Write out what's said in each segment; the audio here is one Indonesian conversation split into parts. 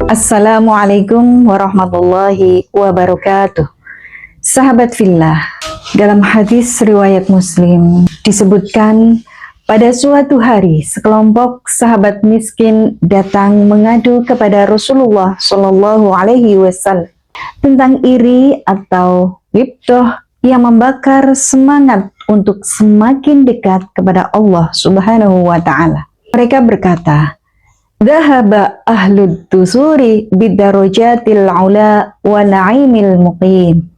Assalamualaikum warahmatullahi wabarakatuh. Sahabat fillah, dalam hadis riwayat Muslim disebutkan pada suatu hari sekelompok sahabat miskin datang mengadu kepada Rasulullah Shallallahu Alaihi Wasallam tentang iri atau ghibthah yang membakar semangat untuk semakin dekat kepada Allah Subhanahu wa Ta'ala. Mereka berkata, "Dhahaba ahlud dusuri bidarajatil ula wa na'imil muqim."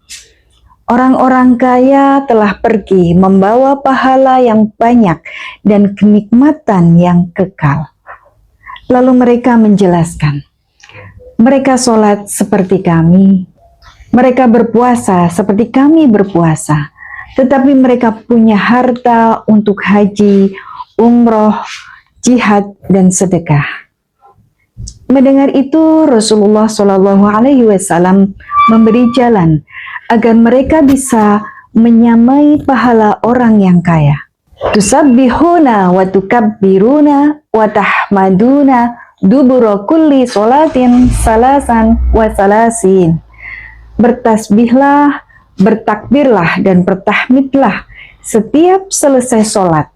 Orang-orang kaya telah pergi membawa pahala yang banyak dan kenikmatan yang kekal. Lalu mereka menjelaskan, mereka sholat seperti kami, mereka berpuasa seperti kami berpuasa, tetapi mereka punya harta untuk haji, umroh, jihad, dan sedekah. Mendengar itu, Rasulullah Shallallahu Alaihi Wasallam memberi jalan agar mereka bisa menyamai pahala orang yang kaya. Tusabbihuna wa tukabbiruna wa tahmaduna dubura kulli sholatin salasan wa salasin. Bertasbihlah, bertakbirlah, dan bertahmidlah setiap selesai sholat,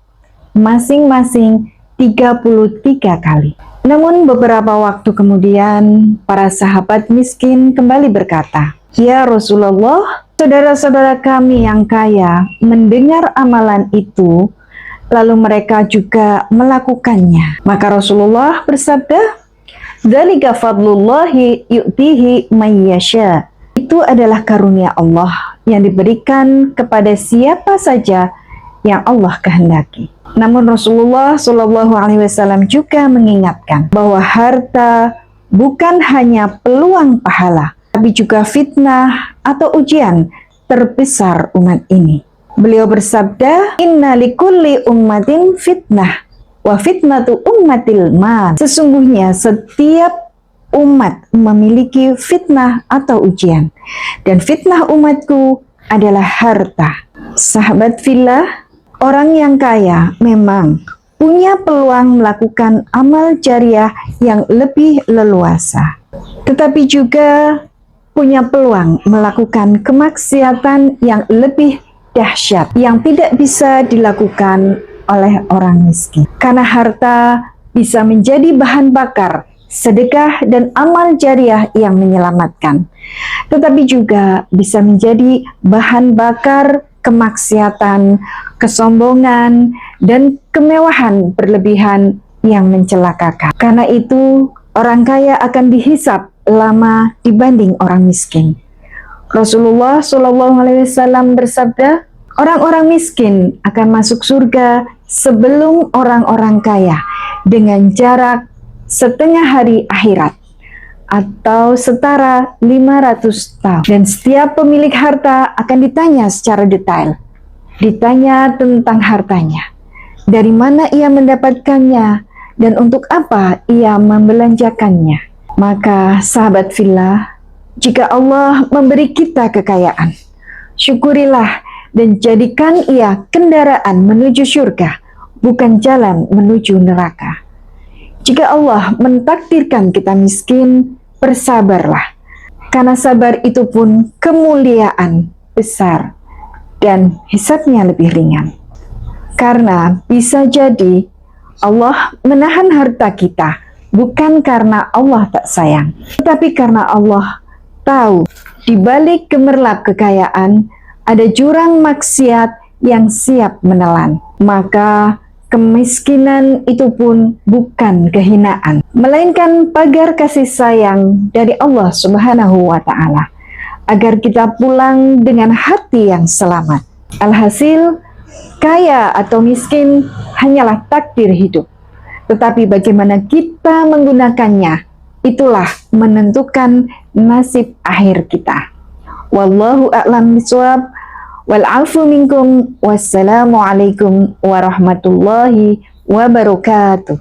masing-masing 33 kali. Namun beberapa waktu kemudian, para sahabat miskin kembali berkata, "Ya Rasulullah, saudara-saudara kami yang kaya mendengar amalan itu, lalu mereka juga melakukannya." Maka Rasulullah bersabda, "Dzalika fadlullahi yu'tihi may yasha." Itu adalah karunia Allah yang diberikan kepada siapa saja yang Allah kehendaki. Namun Rasulullah Shallallahu Alaihi Wasallam juga mengingatkan bahwa harta bukan hanya peluang pahala, tapi juga fitnah atau ujian terbesar umat ini. Beliau bersabda, "Inna likulli ummatin fitnah, wa fitnatu ummatil mal." Sesungguhnya setiap umat memiliki fitnah atau ujian, dan fitnah umatku adalah harta. Sahabat fillah, orang yang kaya memang punya peluang melakukan amal jariah yang lebih leluasa, tetapi juga punya peluang melakukan kemaksiatan yang lebih dahsyat yang tidak bisa dilakukan oleh orang miskin. Karena harta bisa menjadi bahan bakar sedekah dan amal jariah yang menyelamatkan, tetapi juga bisa menjadi bahan bakar kemaksiatan, kesombongan, dan kemewahan berlebihan yang mencelakakan. Karena itu, orang kaya akan dihisap lama dibanding orang miskin. Rasulullah Shallallahu Alaihi Wasallam bersabda, orang-orang miskin akan masuk surga sebelum orang-orang kaya dengan jarak setengah hari akhirat, atau setara 500 tahun. Dan setiap pemilik harta akan ditanya secara detail. Ditanya tentang hartanya, dari mana ia mendapatkannya, dan untuk apa ia membelanjakannya. Maka sahabat fillah, jika Allah memberi kita kekayaan, syukurilah dan jadikan ia kendaraan menuju surga, bukan jalan menuju neraka. Jika Allah mentakdirkan kita miskin, bersabarlah, karena sabar itu pun kemuliaan besar dan hisabnya lebih ringan. Karena bisa jadi Allah menahan harta kita bukan karena Allah tak sayang, tetapi karena Allah tahu di balik gemerlap kekayaan ada jurang maksiat yang siap menelan. Maka kemiskinan itu pun bukan kehinaan, melainkan pagar kasih sayang dari Allah Subhanahu wa Ta'ala, agar kita pulang dengan hati yang selamat. Alhasil, kaya atau miskin hanyalah takdir hidup, tetapi bagaimana kita menggunakannya, itulah menentukan nasib akhir kita. Wallahu a'lam bishawab. Wal afu minkum. Wassalamualaikum warahmatullahi wabarakatuh.